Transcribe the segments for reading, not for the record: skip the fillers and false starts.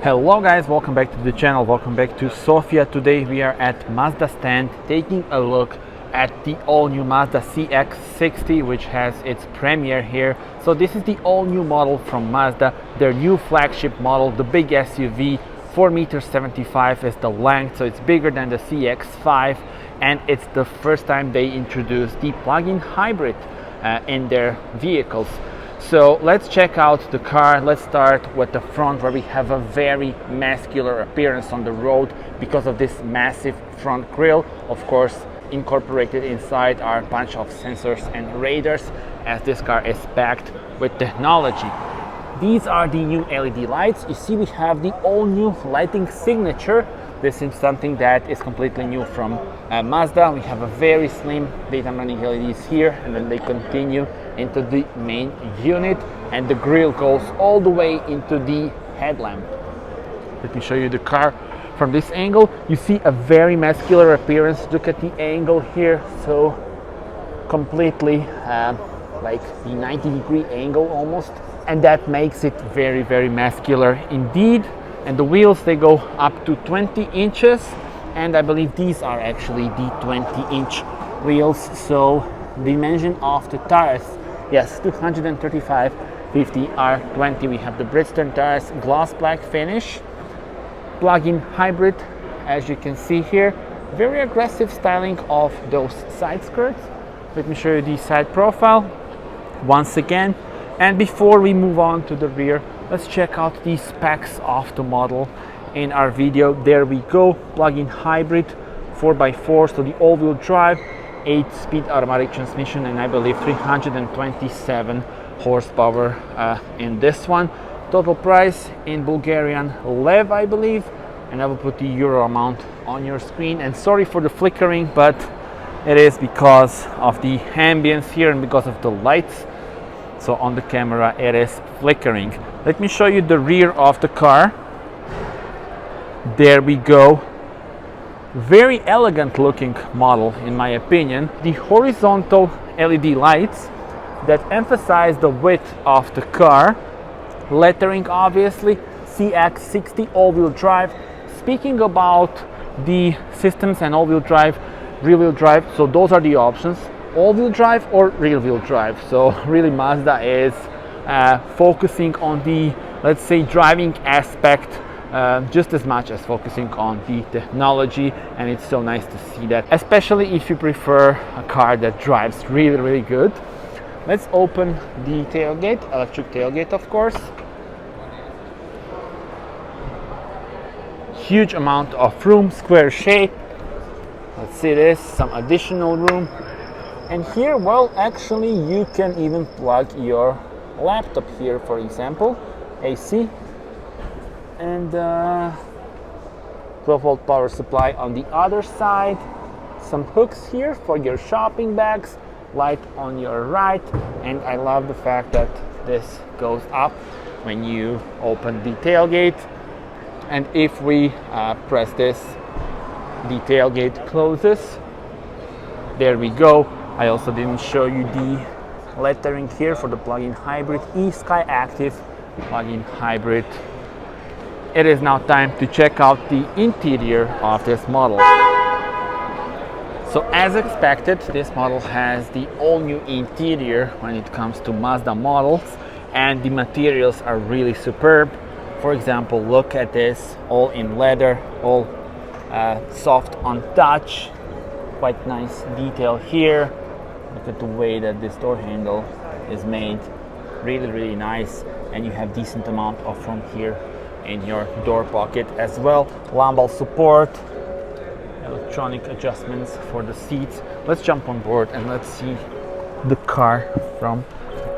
Hello guys, welcome back to the channel, welcome back to Sofia. Today we are at Mazda stand taking a look at the all-new Mazda CX-60, which has its premiere here. So this is the all-new model from Mazda, their new flagship model, the big SUV. 4.75 meters is the length, so it's bigger than the CX-5, and it's the first time they introduced the plug-in hybrid in their vehicles. So let's check out the car. Let's start with the front, where we have a very muscular appearance on the road because of this massive front grille. Of course, incorporated inside are a bunch of sensors and radars, as this car is packed with technology. These are the new LED lights. You see we have the all-new lighting signature. This is something that is completely new from Mazda. We have a very slim daytime running LEDs here, and then they continue into the main unit, and the grille goes all the way into the headlamp. Let me show you the car from this angle. You see a very muscular appearance. Look at the angle here, so completely like the 90-degree angle almost, and that makes it very, very muscular indeed. And the wheels, they go up to 20 inches, and I believe these are actually the 20-inch wheels. So dimension of the tires, yes, 235/50 R20. We have the Bridgestone tires, gloss black finish, plug-in hybrid, as you can see here. Very aggressive styling of those side skirts. Let me show you the side profile once again. And before we move on to the rear, let's check out the specs of the model in our video. There we go, plug-in hybrid, 4x4, so the all-wheel drive, 8-speed automatic transmission, and I believe 327 horsepower in this one. Total price in Bulgarian Lev, I believe, and I will put the euro amount on your screen. And sorry for the flickering, but it is because of the ambience here and because of the lights. So on the camera it is flickering. Let me show you the rear of the car. There we go. Very elegant looking model in my opinion. The horizontal LED lights that emphasize the width of the car. Lettering obviously, CX-60 all-wheel drive. Speaking about the systems and all-wheel drive, rear-wheel drive, so those are the options. All-wheel drive or rear-wheel drive. So really Mazda is focusing on the, let's say, driving aspect just as much as focusing on the technology, and it's so nice to see that, especially if you prefer a car that drives really, really good. Let's open the tailgate, electric tailgate of course. Huge amount of room, square shape. Let's see this, some additional room. And here, well, actually you can even plug your laptop here, for example, AC, and 12-volt power supply on the other side. Some hooks here for your shopping bags, light on your right, and I love the fact that this goes up when you open the tailgate. And if we press this, the tailgate closes. There we go. I also didn't show you the lettering here for the plug-in hybrid, SkyActive plug-in hybrid. It is now time to check out the interior of this model. So as expected, this model has the all-new interior when it comes to Mazda models, and the materials are really superb. For example, look at this, all in leather, all soft on touch. Quite nice detail here. Look at the way that this door handle is made. Really, really nice. And you have decent amount of room here in your door pocket as well. Lumbar support, electronic adjustments for the seats. Let's jump on board and let's see the car from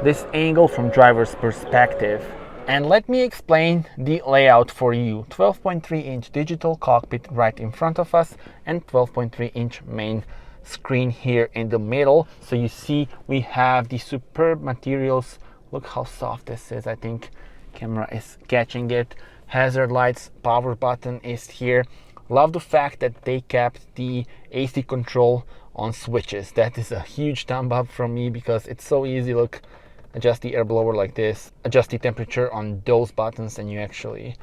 this angle, from driver's perspective. And let me explain the layout for you. 12.3-inch digital cockpit right in front of us, and 12.3-inch main screen here in the middle. So you see we have the superb materials. Look how soft this is. I think camera is catching it. Hazard lights, power button is here. Love the fact that they kept the AC control on switches. That is a huge thumb up from me because it's so easy. Look, adjust the air blower like this, adjust the temperature on those buttons, and you actually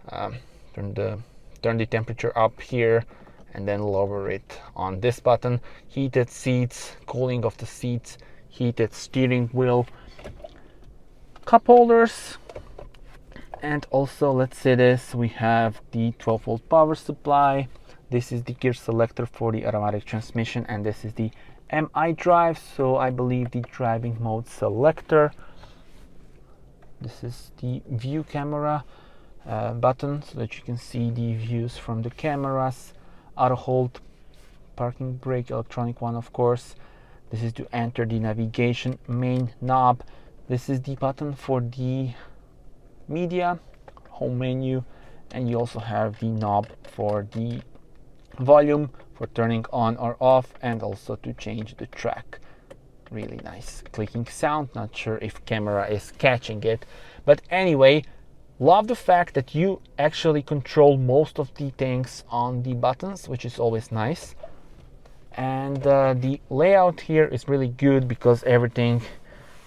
turn the temperature up here and then lower it on this button. Heated seats, cooling of the seats, heated steering wheel, cup holders, and also let's see this, we have the 12-volt power supply. This is the gear selector for the automatic transmission, and this is the MI drive, so I believe the driving mode selector. This is the view camera button so that you can see the views from the cameras. Auto hold, parking brake, electronic one of course. This is to enter the navigation main knob. This is the button for the media, home menu, and you also have the knob for the volume, for turning on or off, and also to change the track. Really nice clicking sound. Not sure if camera is catching it, but anyway, love the fact that you actually control most of the things on the buttons, which is always nice. And the layout here is really good because everything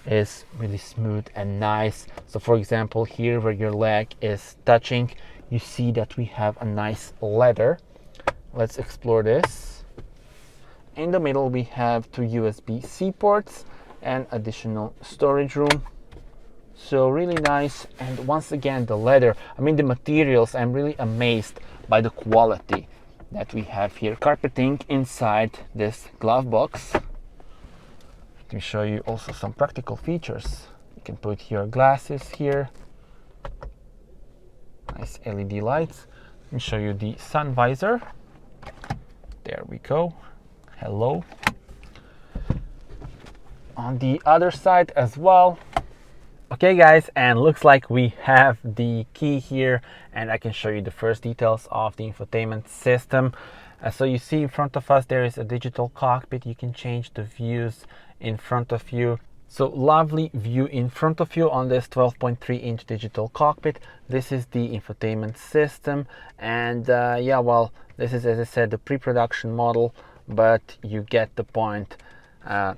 is really smooth and nice. So for example, here where your leg is touching, you see that we have a nice leather. Let's explore this. In the middle we have two USB-C ports and additional storage room. So really nice. And once again, the leather, I mean the materials, I'm really amazed by the quality that we have here. Carpeting inside this glove box. Let me show you also some practical features. You can put your glasses here. Nice LED lights. Let me show you the sun visor. There we go. Hello. On the other side as well. Okay guys, and looks like we have the key here, and I can show you the first details of the infotainment system. So you see in front of us there is a digital cockpit. You can change the views in front of you. So lovely view in front of you on this 12.3-inch digital cockpit. This is the infotainment system, and yeah, well, this is, as I said, the pre-production model, but you get the point.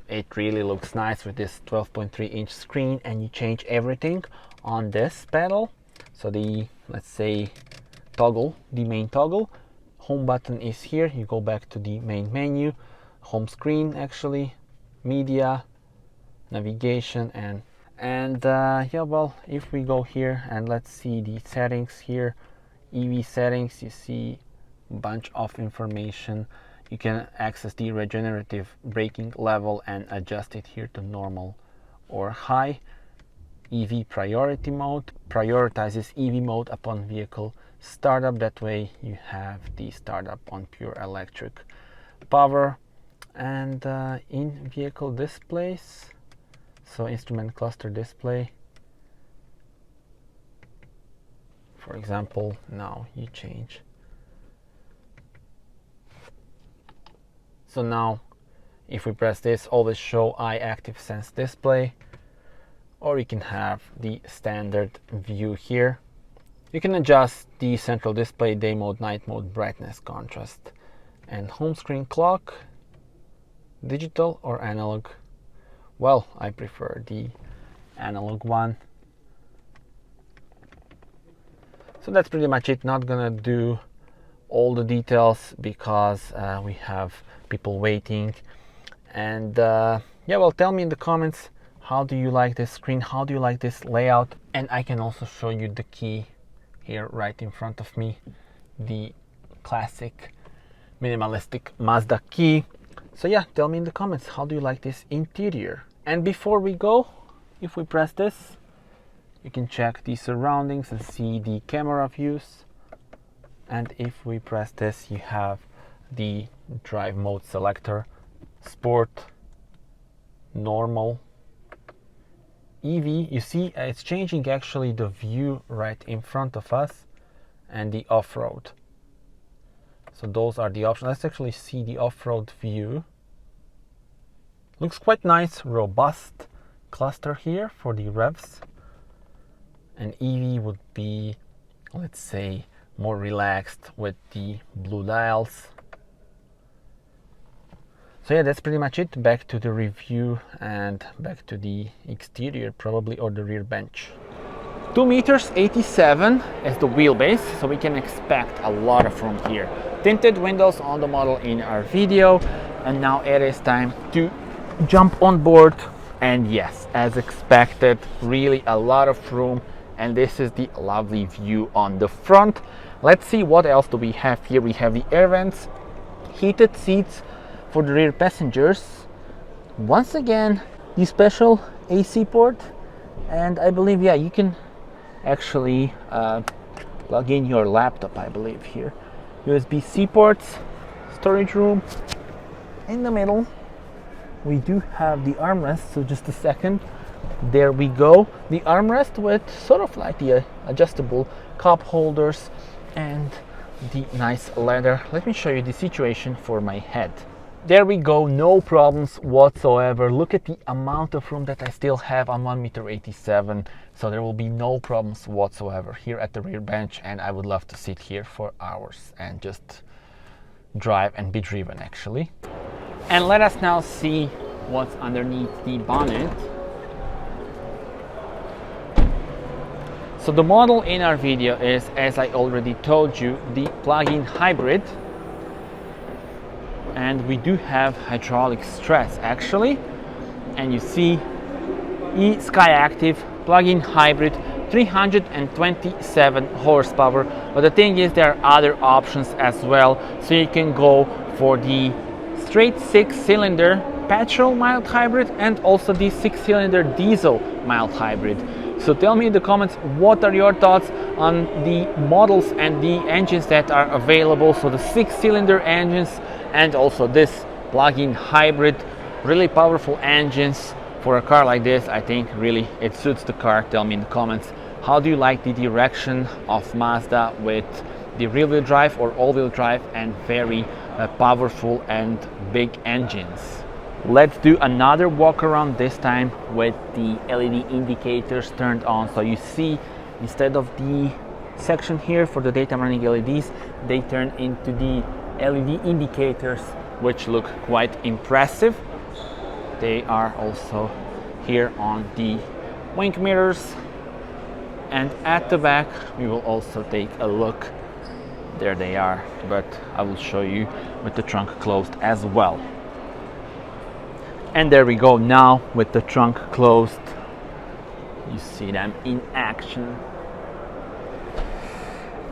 It really looks nice with this 12.3-inch screen, and you change everything on this pedal. So the, let's say, toggle, the main toggle, home button is here. You go back to the main menu, home screen actually, media, navigation, and yeah, well, if we go here and let's see the settings here, EV settings, you see a bunch of information. You can access the regenerative braking level and adjust it here to normal or high. EV priority mode prioritizes EV mode upon vehicle startup. That way you have the startup on pure electric power. And in vehicle displays, so instrument cluster display, for example, now you change. So now if we press this, always show iActive display, or you can have the standard view here. You can adjust the central display, day mode, night mode, brightness, contrast, and home screen clock, digital or analog. Well, I prefer the analog one. So that's pretty much it. Not gonna do all the details because we have people waiting. And yeah, well, tell me in the comments, how do you like this screen? How do you like this layout? And I can also show you the key here right in front of me, the classic minimalistic Mazda key. So yeah, tell me in the comments, how do you like this interior? And before we go, if we press this, you can check the surroundings and see the camera views. And if we press this, you have the drive mode selector, sport, normal, EV. You see it's changing actually the view right in front of us, and the off-road. So those are the options. Let's actually see the off-road view. Looks quite nice, robust cluster here for the revs. And EV would be, let's say, more relaxed with the blue dials. So yeah, that's pretty much it. Back to the review and back to the exterior probably, or the rear bench. 2.87 meters is the wheelbase, so we can expect a lot of room here. Tinted windows on the model in our video, and now it is time to jump on board. And yes, as expected, really a lot of room, and this is the lovely view on the front. Let's see what else do we have here. We have the air vents, heated seats for the rear passengers, once again the special AC port, and I believe, yeah, you can actually plug in your laptop, I believe, here. USB-C ports, storage room. In the middle we do have the armrest, so just a second, there we go, the armrest with sort of like the adjustable cup holders and the nice leather. Let me show you the situation for my head. There we go, no problems whatsoever. Look at the amount of room that I still have. I'm 1.87 meters, so there will be no problems whatsoever here at the rear bench, and I would love to sit here for hours and just drive and be driven actually. And let us now see what's underneath the bonnet. So the model in our video is, as I already told you, the plug-in hybrid. And we do have hydraulic stress actually, and you see Skyactiv plug-in hybrid, 327 horsepower. But the thing is, there are other options as well, so you can go for the straight 6-cylinder petrol mild hybrid and also the 6-cylinder diesel mild hybrid. So tell me in the comments, what are your thoughts on the models and the engines that are available. So the 6-cylinder engines and also this plug-in hybrid, really powerful engines for a car like this. I think really it suits the car. Tell me in the comments, how do you like the direction of Mazda with the rear-wheel drive or all-wheel drive and very powerful and big engines? Let's do another walk around, this time with the LED indicators turned on. So you see, instead of the section here for the daytime running LEDs, they turn into the LED indicators, which look quite impressive. They are also here on the wing mirrors, and at the back we will also take a look. There they are, but I will show you with the trunk closed as well. And there we go, now with the trunk closed, you see them in action.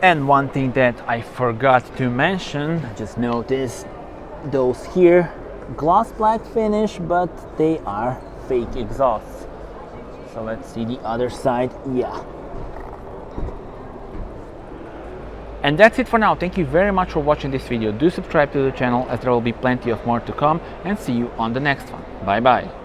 And one thing that I forgot to mention, I just noticed those here, gloss black finish, but they are fake exhausts. So let's see the other side. Yeah. And that's it for now. Thank you very much for watching this video. Do subscribe to the channel, as there will be plenty of more to come, and see you on the next one. Bye bye.